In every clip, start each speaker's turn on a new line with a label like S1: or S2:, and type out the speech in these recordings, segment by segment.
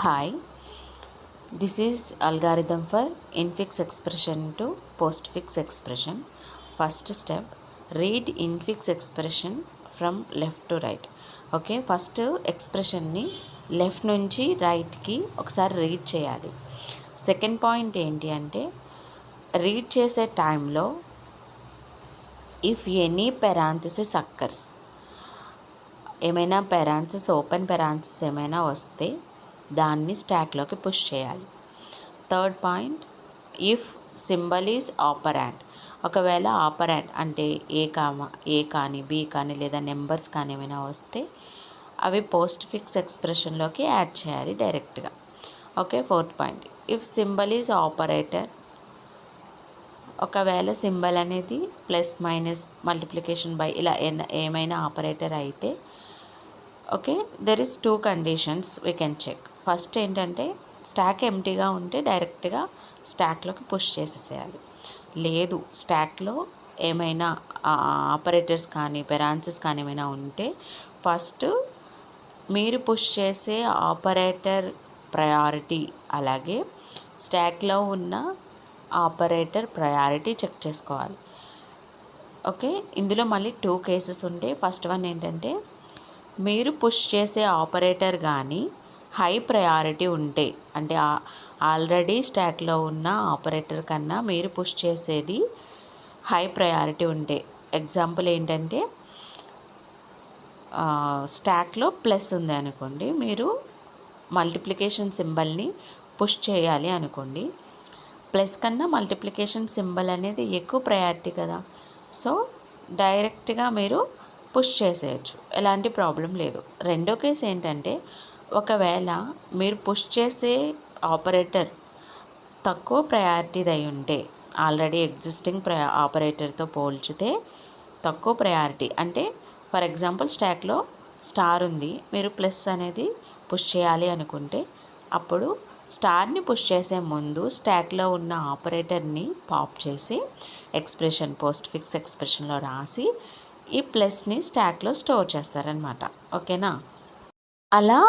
S1: Hi, this is algorithm for infix expression to postfix expression. First step, read infix expression from left to right. Okay, first ఎక్స్ప్రెషన్ని left నుంచి రైట్కి ఒకసారి read చేయాలి. Second point ఏంటి అంటే, read చేసే టైంలో ఇఫ్ ఎనీ పెరాంథసిస్ అక్కర్స్, ఏమైనా పెరాంథసిస్ ఓపెన్ పెరాంథసిస్ ఏమైనా వస్తే దాన్ని స్టాక్లోకి పుష్ చేయాలి. Third point, if symbol is operand, ఒకవేళ ఆపరాండ్ అంటే ఏ కానీ బి కానీ లేదా నెంబర్స్ కానీ ఏమైనా వస్తే అవి పోస్ట్ ఫిక్స్ ఎక్స్ప్రెషన్లోకి యాడ్ చేయాలి డైరెక్ట్గా. Okay, fourth point, if symbol is operator, ఒకవేళ సింబల్ అనేది ప్లస్ మైనస్ మల్టిప్లికేషన్ బై ఇలా ఏమైనా ఆపరేటర్ అయితే okay, there is 2 conditions we can check. First ఏంటంటే, స్టాక్ ఎంటీగా ఉంటే డైరెక్ట్గా స్టాక్లోకి పుష్ చేసేసేయాలి. లేదు స్టాక్లో ఏమైనా ఆపరేటర్స్ కానీ పెరాన్సెస్ కానీ ఏమైనా ఉంటే ఫస్ట్ మీరు పుష్ చేసే ఆపరేటర్ ప్రయారిటీ అలాగే స్టాక్లో ఉన్న ఆపరేటర్ ప్రయారిటీ చెక్ చేసుకోవాలి. ఓకే, ఇందులో మళ్ళీ 2 కేసెస్ ఉంటాయి. ఫస్ట్ వన్ ఏంటంటే, మీరు పుష్ చేసే ఆపరేటర్ కానీ హై ప్రయారిటీ ఉంటే, అంటే ఆల్రెడీ స్టాక్లో ఉన్న ఆపరేటర్ కన్నా మీరు పుష్ చేసేది హై ప్రయారిటీ ఉంటే, ఎగ్జాంపుల్ ఏంటంటే స్టాక్లో ప్లస్ ఉంది అనుకోండి, మీరు మల్టిప్లికేషన్ సింబల్ని పుష్ చేయాలి అనుకోండి, ప్లస్ కన్నా మల్టిప్లికేషన్ సింబల్ అనేది ఎక్కువ ప్రయారిటీ కదా, సో డైరెక్ట్గా మీరు పుష్ చేసేయచ్చు, ఎలాంటి ప్రాబ్లం లేదు. రెండో కేసు ఏంటంటే, ఒకవేళ మీరు పుష్ చేసే ఆపరేటర్ తక్కువ ప్రయారిటీది అయి ఉంటే, ఆల్రెడీ ఎగ్జిస్టింగ్ ఆపరేటర్తో పోల్చితే తక్కువ ప్రయారిటీ, అంటే ఫర్ ఎగ్జాంపుల్ స్టాక్లో స్టార్ ఉంది, మీరు ప్లస్ అనేది పుష్ చేయాలి అనుకుంటే అప్పుడు స్టార్ని పుష్ చేసే ముందు స్టాక్లో ఉన్న ఆపరేటర్ని పాప్ చేసి ఎక్స్ప్రెషన్ పోస్ట్ ఫిక్స్ ఎక్స్ప్రెషన్లో రాసి ఈ ప్లస్ని స్టాక్లో స్టోర్ చేస్తారనమాట. ఓకేనా, అలా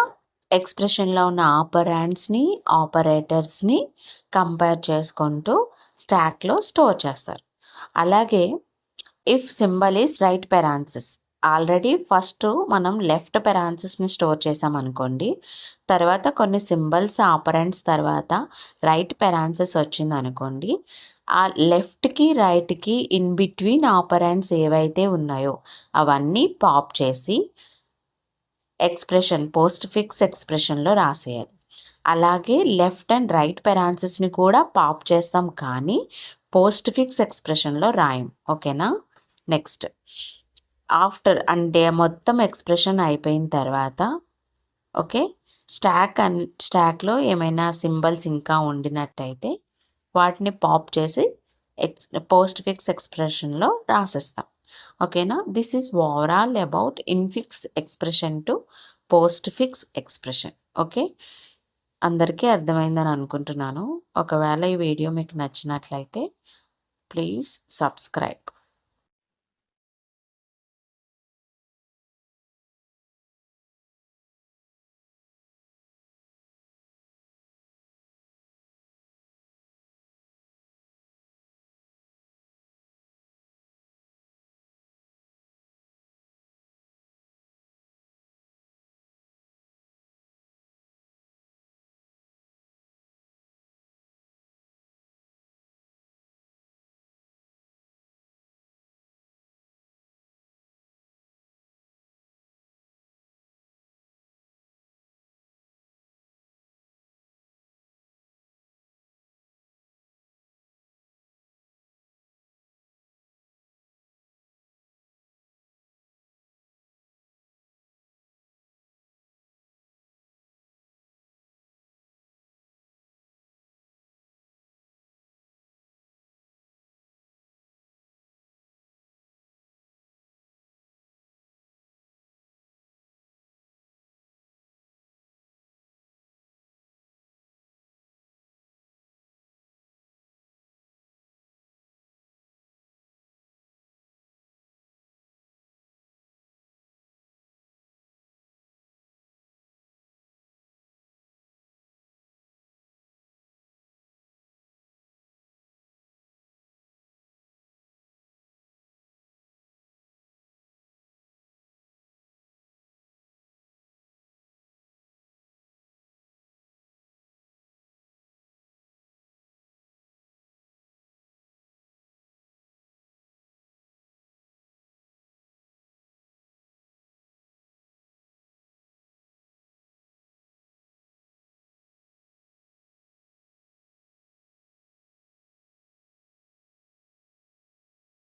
S1: ఎక్స్ప్రెషన్లో ఉన్న ఆపరాండ్స్ని ఆపరేటర్స్ని కంపేర్ చేసుకుంటూ స్టాక్లో స్టోర్ చేస్తారు. అలాగే if symbol is right parenthesis, already first మనం లెఫ్ట్ పెరాన్సిస్ని స్టోర్ చేసామనుకోండి, తర్వాత కొన్ని సింబల్స్ ఆపరెంట్స్ తర్వాత రైట్ పెరాన్సిస్ వచ్చిందనుకోండి, ఆ లెఫ్ట్కి రైట్కి ఇన్ బిట్వీన్ ఆపరెంట్స్ ఏవైతే ఉన్నాయో అవన్నీ పాప్ చేసి ఎక్స్ప్రెషన్ పోస్ట్ ఫిక్స్ ఎక్స్ప్రెషన్లో రాసేయాలి. అలాగే లెఫ్ట్ అండ్ రైట్ పెరాన్సిస్ని కూడా పాప్ చేస్తాం, కానీ పోస్ట్ ఫిక్స్ ఎక్స్ప్రెషన్లో రాయం. ఓకేనా, నెక్స్ట్ ఆఫ్టర్ అంటే మొత్తం ఎక్స్ప్రెషన్ అయిపోయిన తర్వాత ఓకే, స్టాక్లో ఏమైనా సింబల్స్ ఇంకా ఉండినట్టయితే వాటిని పాప్ చేసి పోస్ట్ ఫిక్స్ ఎక్స్ప్రెషన్లో రాసేస్తాం. ఓకేనా, this is overall about infix expression to post fix expression. Okay, అందరికీ అర్థమైందని అనుకుంటున్నాను. ఒకవేళ ఈ వీడియో మీకు నచ్చినట్లయితే ప్లీజ్ సబ్స్క్రైబ్.